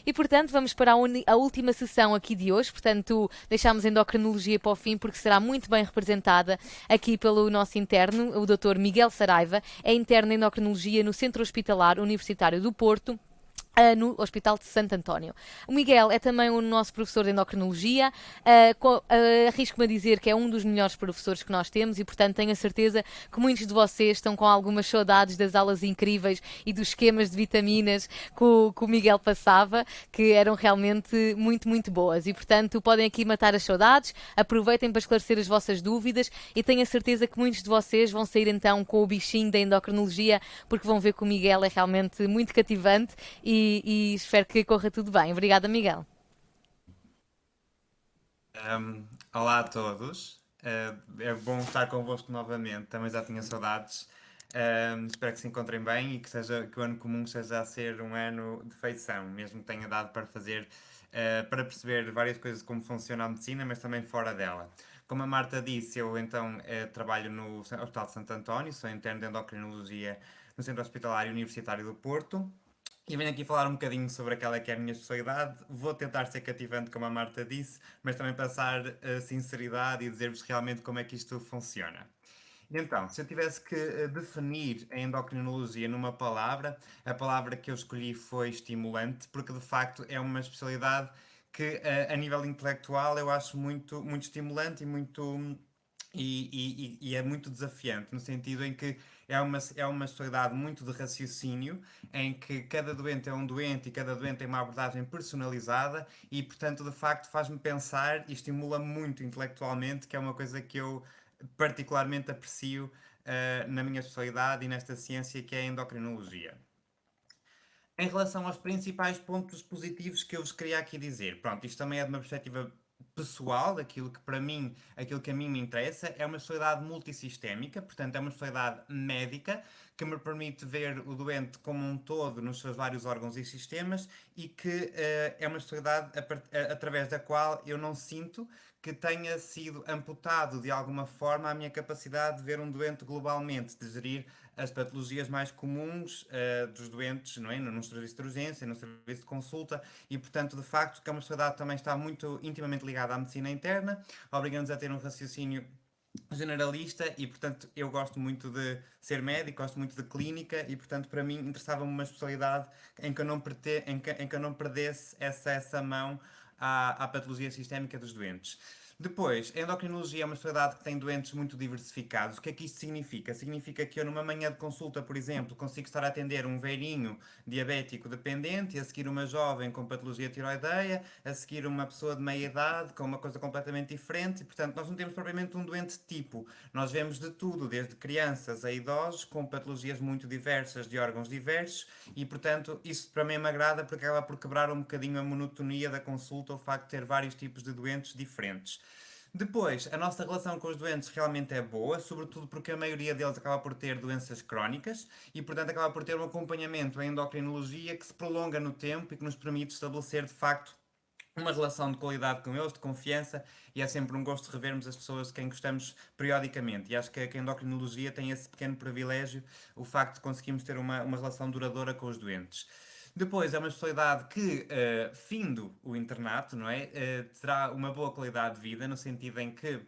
E, portanto, vamos para a última sessão aqui de hoje. Portanto, deixámos a endocrinologia para o fim porque será muito bem representada aqui pelo nosso interno, o Dr. Miguel Saraiva, é interno em endocrinologia no Centro Hospitalar Universitário do Porto, no Hospital de Santo António. O Miguel é também o nosso professor de endocrinologia, arrisco-me a dizer que é um dos melhores professores que nós temos e, portanto, tenho a certeza que muitos de vocês estão com algumas saudades das aulas incríveis e dos esquemas de vitaminas que o Miguel passava, que eram realmente muito, muito boas. E, portanto, podem aqui matar as saudades, aproveitem para esclarecer as vossas dúvidas e tenho a certeza que muitos de vocês vão sair então com o bichinho da endocrinologia, porque vão ver que o Miguel é realmente muito cativante e espero que corra tudo bem. Obrigada, Miguel. Olá a todos. É bom estar convosco novamente. Também já tinha saudades. Espero que se encontrem bem e que o ano comum seja a ser um ano de feição, mesmo que tenha dado para fazer, para perceber várias coisas como funciona a medicina, mas também fora dela. Como a Marta disse, eu então trabalho no Hospital de Santo António, sou interno de endocrinologia no Centro Hospitalar Universitário do Porto. E venho aqui falar um bocadinho sobre aquela que é a minha especialidade. Vou tentar ser cativante, como a Marta disse, mas também passar sinceridade e dizer-vos realmente como é que isto funciona. Então, se eu tivesse que definir a endocrinologia numa palavra, a palavra que eu escolhi foi estimulante, porque de facto é uma especialidade que a nível intelectual eu acho muito, muito estimulante e é muito desafiante, no sentido em que é uma sociedade muito de raciocínio, em que cada doente é um doente e cada doente tem uma abordagem personalizada e, portanto, de facto, faz-me pensar e estimula-me muito intelectualmente, que é uma coisa que eu particularmente aprecio na minha especialidade e nesta ciência que é a endocrinologia. Em relação aos principais pontos positivos que eu vos queria aqui dizer, pronto, isto também é de uma perspectiva pessoal, daquilo que para mim, aquilo que a mim me interessa, é uma especialidade multissistémica, portanto é uma especialidade médica que me permite ver o doente como um todo nos seus vários órgãos e sistemas e que é uma especialidade através da qual eu não sinto que tenha sido amputado de alguma forma a minha capacidade de ver um doente globalmente, de gerir as patologias mais comuns dos doentes, não é? No serviço de urgência, no serviço de consulta e, portanto, de facto, que a sociedade também está muito intimamente ligada à medicina interna, obrigando-nos a ter um raciocínio generalista e, portanto, eu gosto muito de ser médico, gosto muito de clínica e, portanto, para mim interessava-me uma especialidade em que eu não perdesse essa mão à patologia sistémica dos doentes. Depois, a endocrinologia é uma especialidade que tem doentes muito diversificados. O que é que isto significa? Significa que eu, numa manhã de consulta, por exemplo, consigo estar a atender um velhinho diabético dependente, e a seguir uma jovem com patologia tiroideia, a seguir uma pessoa de meia idade com uma coisa completamente diferente, e portanto nós não temos propriamente um doente tipo. Nós vemos de tudo, desde crianças a idosos, com patologias muito diversas, de órgãos diversos, e portanto isso para mim me agrada porque acaba por quebrar um bocadinho a monotonia da consulta, o facto de ter vários tipos de doentes diferentes. Depois, a nossa relação com os doentes realmente é boa, sobretudo porque a maioria deles acaba por ter doenças crónicas e, portanto, acaba por ter um acompanhamento em endocrinologia que se prolonga no tempo e que nos permite estabelecer, de facto, uma relação de qualidade com eles, de confiança, e é sempre um gosto revermos as pessoas de quem gostamos periodicamente. E acho que a endocrinologia tem esse pequeno privilégio, o facto de conseguirmos ter uma relação duradoura com os doentes. Depois é uma especialidade que, findo o internato, não é? Terá uma boa qualidade de vida, no sentido em que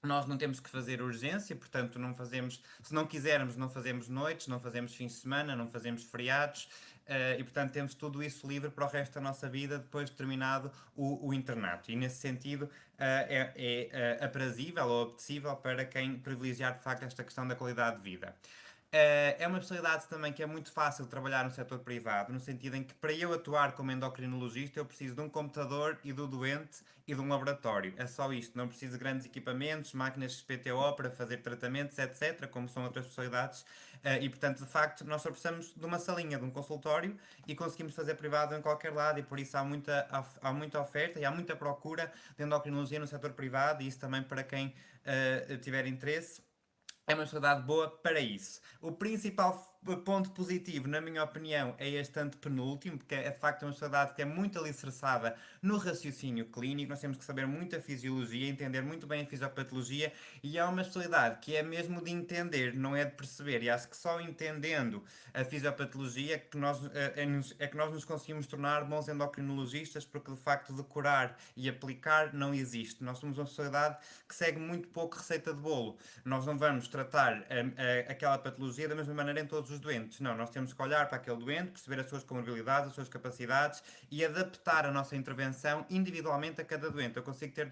nós não temos que fazer urgência, portanto, não fazemos, se não quisermos, não fazemos noites, não fazemos fins de semana, não fazemos feriados, e portanto temos tudo isso livre para o resto da nossa vida depois de terminado o internato. E nesse sentido é aprazível ou apetecível para quem privilegiar de facto esta questão da qualidade de vida. É uma especialidade também que é muito fácil de trabalhar no setor privado, no sentido em que para eu atuar como endocrinologista eu preciso de um computador e do doente e de um laboratório. É só isto, não preciso de grandes equipamentos, máquinas XPTO para fazer tratamentos, etc., como são outras especialidades. E portanto, de facto, nós só precisamos de uma salinha, de um consultório e conseguimos fazer privado em qualquer lado e por isso há muita oferta e há muita procura de endocrinologia no setor privado e isso também para quem tiver interesse é uma sociedade boa para isso. O principal ponto positivo, na minha opinião, é este antepenúltimo, porque é de facto uma especialidade que é muito alicerçada no raciocínio clínico. Nós temos que saber muito a fisiologia, entender muito bem a fisiopatologia, e é uma especialidade que é mesmo de entender, não é de perceber. E acho que só entendendo a fisiopatologia é que nós nos conseguimos tornar bons endocrinologistas, porque de facto decorar e aplicar não existe. Nós somos uma sociedade que segue muito pouco receita de bolo. Nós não vamos tratar aquela patologia da mesma maneira em todos os doentes. Não, nós temos que olhar para aquele doente, perceber as suas comorbilidades, as suas capacidades e adaptar a nossa intervenção individualmente a cada doente. Eu consigo ter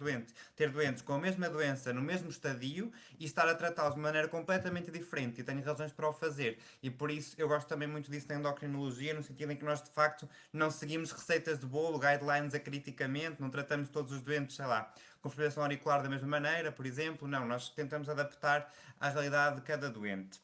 doentes com a mesma doença no mesmo estadio e estar a tratá-los de maneira completamente diferente, e tenho razões para o fazer. E por isso eu gosto também muito disso na endocrinologia, no sentido em que nós de facto não seguimos receitas de bolo, guidelines acriticamente, não tratamos todos os doentes, sei lá, com fibrilação auricular da mesma maneira, por exemplo. Não, nós tentamos adaptar à realidade de cada doente.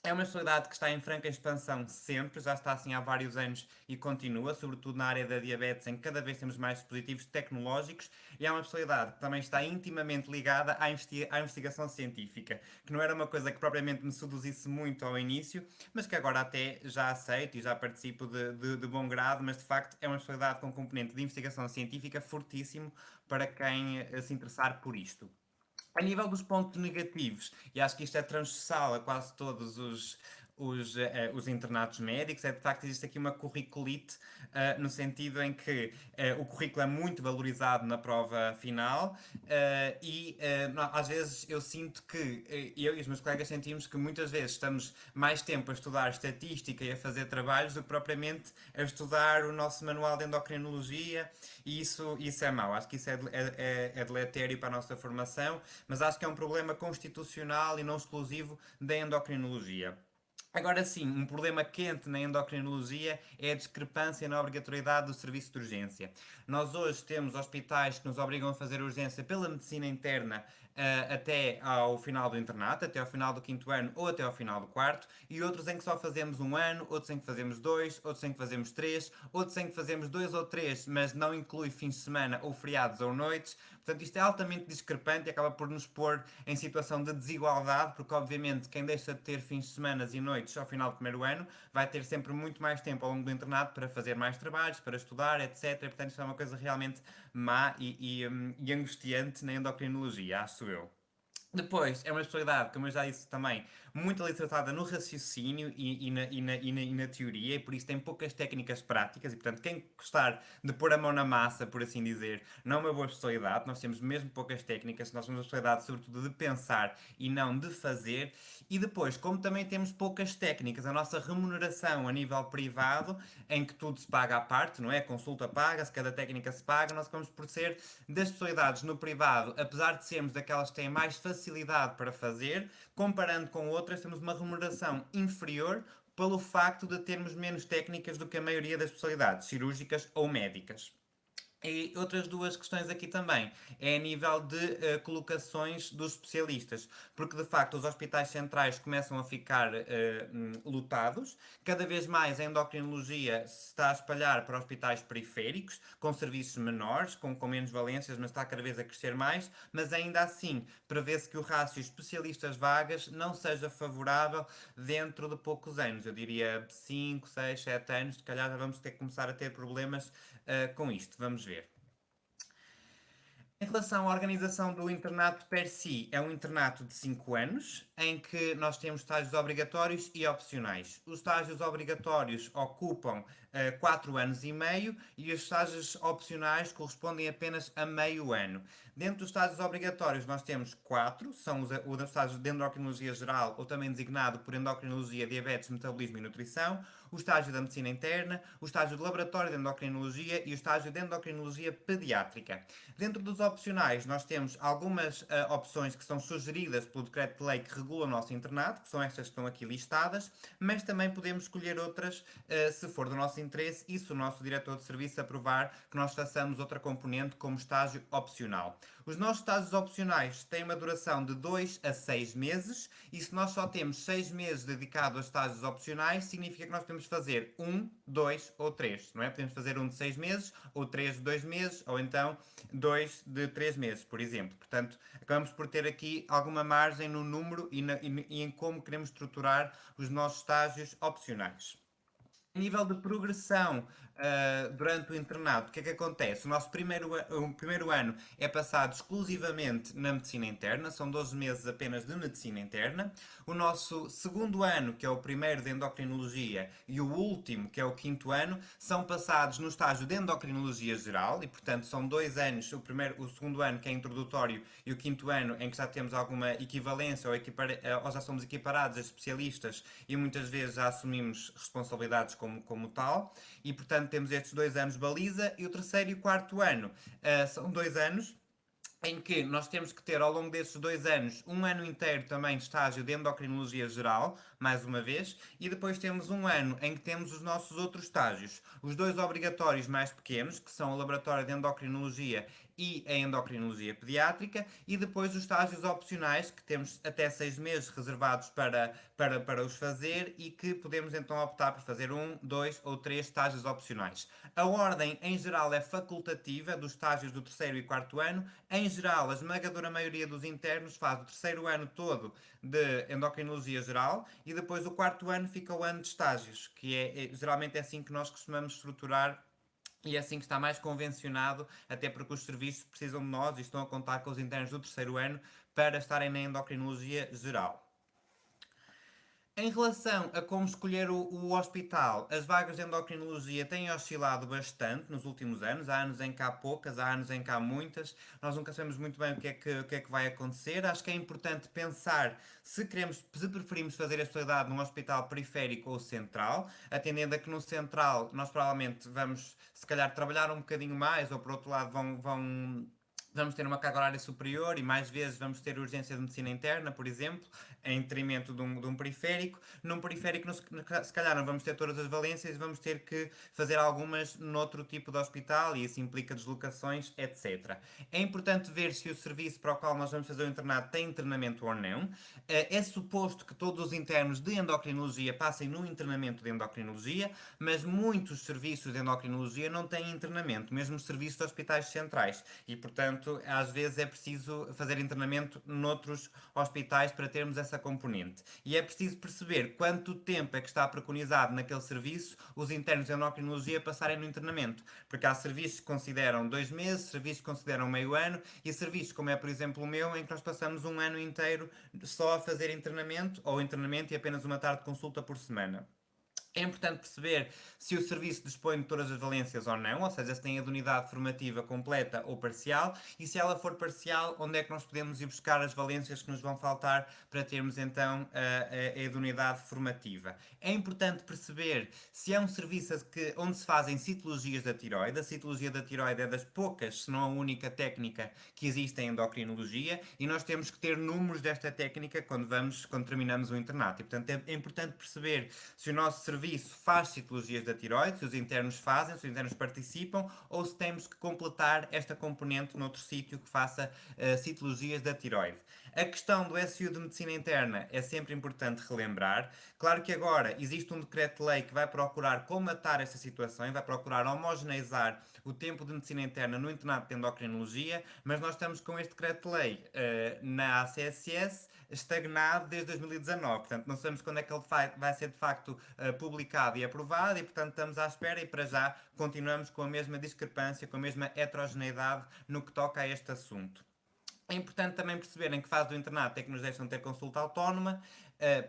É uma especialidade que está em franca expansão sempre, já está assim há vários anos e continua, sobretudo na área da diabetes, em que cada vez temos mais dispositivos tecnológicos, e é uma especialidade que também está intimamente ligada à investigação científica, que não era uma coisa que propriamente me seduzisse muito ao início, mas que agora até já aceito e já participo de bom grado, mas de facto é uma especialidade com componente de investigação científica fortíssimo para quem se interessar por isto. A nível dos pontos negativos, e acho que isto é transversal a quase todos os internatos médicos, é de facto existe aqui uma curriculite, no sentido em que o currículo é muito valorizado na prova final, às vezes eu sinto que eu e os meus colegas sentimos que muitas vezes estamos mais tempo a estudar estatística e a fazer trabalhos do que propriamente a estudar o nosso manual de endocrinologia, e isso é mau. Acho que isso é deletério para a nossa formação, mas acho que é um problema constitucional e não exclusivo da endocrinologia. Agora sim, um problema quente na endocrinologia é a discrepância na obrigatoriedade do serviço de urgência. Nós hoje temos hospitais que nos obrigam a fazer urgência pela medicina interna até ao final do internato, até ao final do quinto ano ou até ao final do quarto, e outros em que só fazemos um ano, outros em que fazemos dois, outros em que fazemos três, outros em que fazemos dois ou três, mas não inclui fins de semana ou feriados ou noites. Portanto, isto é altamente discrepante e acaba por nos pôr em situação de desigualdade, porque obviamente quem deixa de ter fins de semana e noites ao final do primeiro ano vai ter sempre muito mais tempo ao longo do internato para fazer mais trabalhos, para estudar, etc. Portanto, isto é uma coisa realmente má e angustiante na endocrinologia, acho eu. Depois, é uma especialidade, como eu já disse também, muito alicerçada no raciocínio e na teoria, e por isso tem poucas técnicas práticas, e portanto, quem gostar de pôr a mão na massa, por assim dizer, não é uma boa especialidade. Nós temos mesmo poucas técnicas, nós somos uma especialidade sobretudo de pensar e não de fazer. E depois, como também temos poucas técnicas, a nossa remuneração a nível privado, em que tudo se paga à parte, não é? A consulta paga-se, cada técnica se paga, nós acabamos por ser das especialidades no privado, apesar de sermos daquelas que têm mais facilidade para fazer, comparando com outras, temos uma remuneração inferior pelo facto de termos menos técnicas do que a maioria das especialidades cirúrgicas ou médicas. E outras duas questões aqui também é a nível de colocações dos especialistas, porque de facto os hospitais centrais começam a ficar lotados, cada vez mais a endocrinologia se está a espalhar para hospitais periféricos, com serviços menores, com menos valências, mas está cada vez a crescer mais, mas ainda assim prevê-se que o rácio especialistas vagas não seja favorável dentro de poucos anos. Eu diria 5, 6, 7 anos, se calhar já vamos ter que começar a ter problemas com isto. Vamos ver. Em relação à organização do internato per si, é um internato de 5 anos, em que nós temos estágios obrigatórios e opcionais. Os estágios obrigatórios ocupam 4 anos e meio, e os estágios opcionais correspondem apenas a meio ano. Dentro dos estágios obrigatórios nós temos 4, são os estágios de endocrinologia geral, ou também designado por endocrinologia, diabetes, metabolismo e nutrição, o estágio da medicina interna, o estágio de laboratório de endocrinologia e o estágio de endocrinologia pediátrica. Dentro dos opcionais nós temos algumas opções que são sugeridas pelo decreto de lei que regula o nosso internato, que são estas que estão aqui listadas, mas também podemos escolher outras se for do nosso interesse e se o nosso diretor de serviço aprovar que nós façamos outra componente como estágio opcional. Os nossos estágios opcionais têm uma duração de 2 a 6 meses e se nós só temos 6 meses dedicados a estágios opcionais, significa que nós podemos fazer 1, 2 ou 3, não é? Podemos fazer um de 6 meses, ou 3 de 2 meses, ou então 2 de 3 meses, por exemplo. Portanto, acabamos por ter aqui alguma margem no número e em como queremos estruturar os nossos estágios opcionais. A nível de progressão durante o internato, o que é que acontece? O nosso primeiro ano é passado exclusivamente na medicina interna, são 12 meses apenas de medicina interna. O nosso segundo ano, que é o primeiro de endocrinologia, e o último, que é o quinto ano, são passados no estágio de endocrinologia geral, e portanto são 2 anos, o segundo ano que é introdutório e o quinto ano em que já temos alguma equivalência ou já somos equiparados a especialistas e muitas vezes já assumimos responsabilidades como tal, e portanto temos estes 2 anos baliza, e o terceiro e o quarto ano são 2 anos em que nós temos que ter ao longo desses 2 anos um ano inteiro também de estágio de endocrinologia geral, mais uma vez, e depois temos um ano em que temos os nossos outros estágios. Os 2 obrigatórios mais pequenos, que são o laboratório de endocrinologia e a endocrinologia pediátrica, e depois os estágios opcionais, que temos até 6 meses reservados para os fazer e que podemos então optar por fazer 1, 2 ou 3 estágios opcionais. A ordem, em geral, é facultativa dos estágios do terceiro e quarto ano. Em geral, a esmagadora maioria dos internos faz o terceiro ano todo de endocrinologia geral e depois o quarto ano fica o ano de estágios, que geralmente é assim que nós costumamos estruturar e é assim que está mais convencionado, até porque os serviços precisam de nós e estão a contar com os internos do terceiro ano para estarem na endocrinologia geral. Em relação a como escolher o hospital, as vagas de endocrinologia têm oscilado bastante nos últimos anos. Há anos em que há poucas, há anos em que há muitas. Nós nunca sabemos muito bem o que é que vai acontecer. Acho que é importante pensar se preferimos fazer a especialidade num hospital periférico ou central, atendendo a que no central nós provavelmente vamos, se calhar, trabalhar um bocadinho mais, ou por outro lado vamos ter uma carga horária superior e mais vezes vamos ter urgência de medicina interna, por exemplo, em detrimento de um periférico. Num periférico, se calhar, não vamos ter todas as valências e vamos ter que fazer algumas noutro tipo de hospital e isso implica deslocações, etc. É importante ver se o serviço para o qual nós vamos fazer o internato tem internamento ou não. É suposto que todos os internos de endocrinologia passem no internamento de endocrinologia, mas muitos serviços de endocrinologia não têm internamento, mesmo os serviços de hospitais centrais. E, portanto, às vezes é preciso fazer internamento noutros hospitais para termos essa componente. E é preciso perceber quanto tempo é que está preconizado naquele serviço os internos de endocrinologia passarem no internamento. Porque há serviços que consideram 2 meses, serviços que consideram meio ano e serviços, como é por exemplo o meu, em que nós passamos um ano inteiro só a fazer internamento ou internamento e apenas uma tarde de consulta por semana. É importante perceber se o serviço dispõe de todas as valências ou não, ou seja, se tem a de unidade formativa completa ou parcial, e se ela for parcial, onde é que nós podemos ir buscar as valências que nos vão faltar para termos então a de unidade formativa. É importante perceber se é um serviço onde se fazem citologias da tiroide. A citologia da tiroide é das poucas, se não a única técnica que existe em endocrinologia, e nós temos que ter números desta técnica quando terminamos o internato. E, portanto, é importante perceber se o nosso serviço faz citologias da tiroide, se os internos fazem, se os internos participam, ou se temos que completar esta componente noutro sítio que faça citologias da tiroide. A questão do SU de medicina interna é sempre importante relembrar. Claro que agora existe um decreto-lei que vai procurar colmatar esta situação e vai procurar homogeneizar o tempo de medicina interna no internato de endocrinologia, mas nós estamos com este decreto-lei na ACSS estagnado desde 2019. Portanto, não sabemos quando é que ele vai ser de facto publicado e aprovado e, portanto, estamos à espera e para já continuamos com a mesma discrepância, com a mesma heterogeneidade no que toca a este assunto. É importante também perceber em que fase do internato é que nos deixam ter consulta autónoma,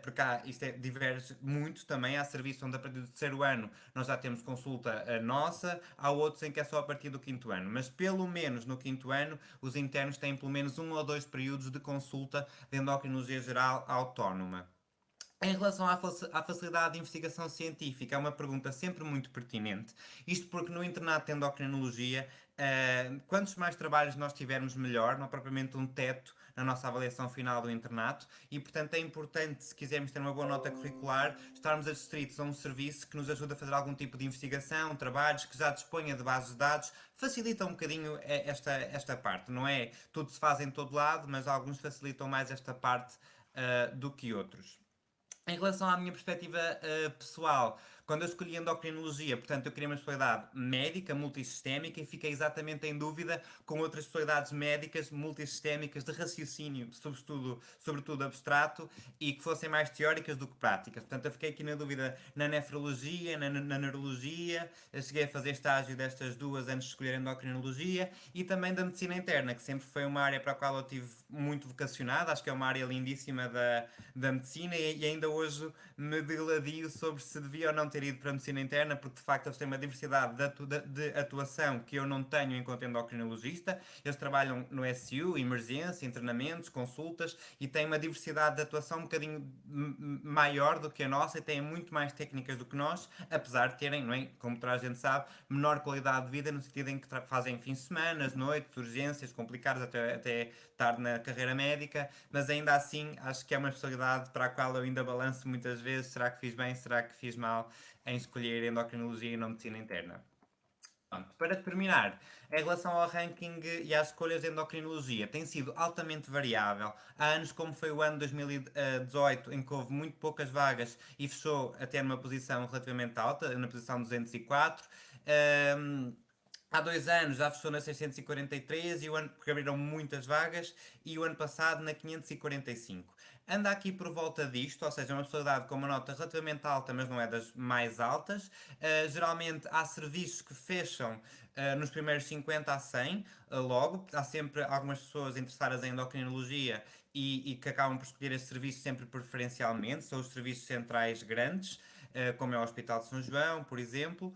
porque isto diverge muito também. Há serviços onde a partir do terceiro ano nós já temos consulta nossa, há outros em que é só a partir do quinto ano. Mas pelo menos no quinto ano os internos têm pelo menos 1 ou 2 períodos de consulta de endocrinologia geral autónoma. Em relação à facilidade de investigação científica, é uma pergunta sempre muito pertinente. Isto porque no internato de endocrinologia, quantos mais trabalhos nós tivermos, melhor, não há propriamente um teto na nossa avaliação final do internato e, portanto, é importante, se quisermos ter uma boa nota curricular, estarmos adscritos a um serviço que nos ajuda a fazer algum tipo de investigação, trabalhos, que já disponha de bases de dados, facilita um bocadinho esta parte. Não é tudo se faz em todo lado, mas alguns facilitam mais esta parte do que outros. Em relação à minha perspectiva pessoal, quando eu escolhi endocrinologia, portanto, eu queria uma especialidade médica, multissistémica, e fiquei exatamente em dúvida com outras especialidades médicas multissistémicas de raciocínio, sobretudo abstrato, e que fossem mais teóricas do que práticas. Portanto, eu fiquei aqui na dúvida na nefrologia, na neurologia, eu cheguei a fazer estágio destas duas antes de escolher endocrinologia, e também da medicina interna, que sempre foi uma área para a qual eu tive muito vocacionado, acho que é uma área lindíssima da medicina, e ainda hoje me degladio sobre se devia ou não ter ido para a medicina interna, porque de facto eles têm uma diversidade de atuação que eu não tenho enquanto endocrinologista. Eles trabalham no SU, emergência, internamentos, consultas, e têm uma diversidade de atuação um bocadinho maior do que a nossa e têm muito mais técnicas do que nós, apesar de terem, não é, como toda a gente sabe, menor qualidade de vida no sentido em que fazem fins de semana, noites, urgências complicadas até tarde na carreira médica, mas ainda assim acho que é uma especialidade para a qual eu ainda balanço muitas vezes, será que fiz bem, será que fiz mal em escolher endocrinologia e não medicina interna. Pronto, para terminar, em relação ao ranking e às escolhas de endocrinologia, tem sido altamente variável. Há anos, como foi o ano 2018, em que houve muito poucas vagas e fechou até numa posição relativamente alta, na posição 204. Há 2 anos já fechou na 643 porque abriram muitas vagas, e o ano passado na 545. Anda aqui por volta disto, ou seja, é uma especialidade com uma nota relativamente alta, mas não é das mais altas. Geralmente há serviços que fecham nos primeiros 50 a 100, logo. Há sempre algumas pessoas interessadas em endocrinologia e que acabam por escolher esse serviço sempre preferencialmente. São os serviços centrais grandes, como é o Hospital de São João, por exemplo.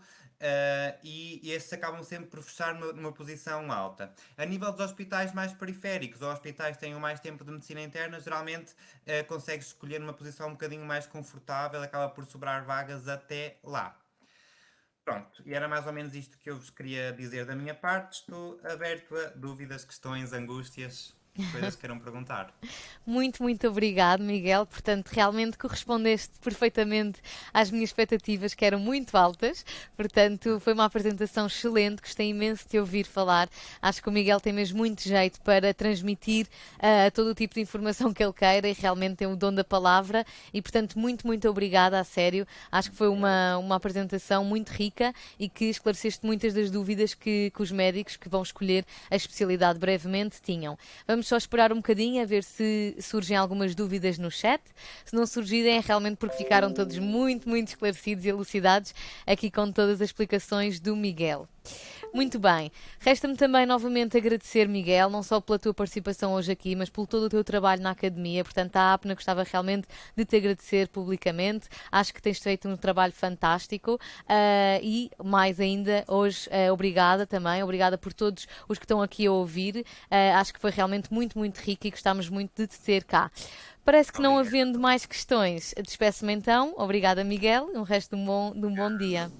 E esses acabam sempre por fechar numa posição alta. A nível dos hospitais mais periféricos, ou hospitais que tenham mais tempo de medicina interna, geralmente consegues escolher uma posição um bocadinho mais confortável, acaba por sobrar vagas até lá. Pronto, e era mais ou menos isto que eu vos queria dizer da minha parte. Estou aberto a dúvidas, questões, angústias, coisas que queiram perguntar. Muito, muito obrigado, Miguel. Portanto, realmente correspondeste perfeitamente às minhas expectativas, que eram muito altas. Portanto, foi uma apresentação excelente. Gostei imenso de te ouvir falar. Acho que o Miguel tem mesmo muito jeito para transmitir todo o tipo de informação que ele queira e realmente tem o dom da palavra. E, portanto, muito, muito obrigada, a sério. Acho que foi uma apresentação muito rica e que esclareceste muitas das dúvidas que os médicos que vão escolher a especialidade brevemente tinham. Vamos só esperar um bocadinho a ver se surgem algumas dúvidas no chat. Se não surgirem é realmente porque ficaram todos muito, muito esclarecidos e elucidados aqui com todas as explicações do Miguel. Muito bem. Resta-me também novamente agradecer, Miguel, não só pela tua participação hoje aqui, mas por todo o teu trabalho na academia. Portanto, a APNA gostava realmente de te agradecer publicamente. Acho que tens feito um trabalho fantástico e, mais ainda, hoje, obrigada também. Obrigada por todos os que estão aqui a ouvir. Acho que foi realmente muito, muito rico e gostamos muito de te ter cá. Parece que não havendo mais questões, despeço-me então. Obrigada, Miguel. Um resto de um bom dia.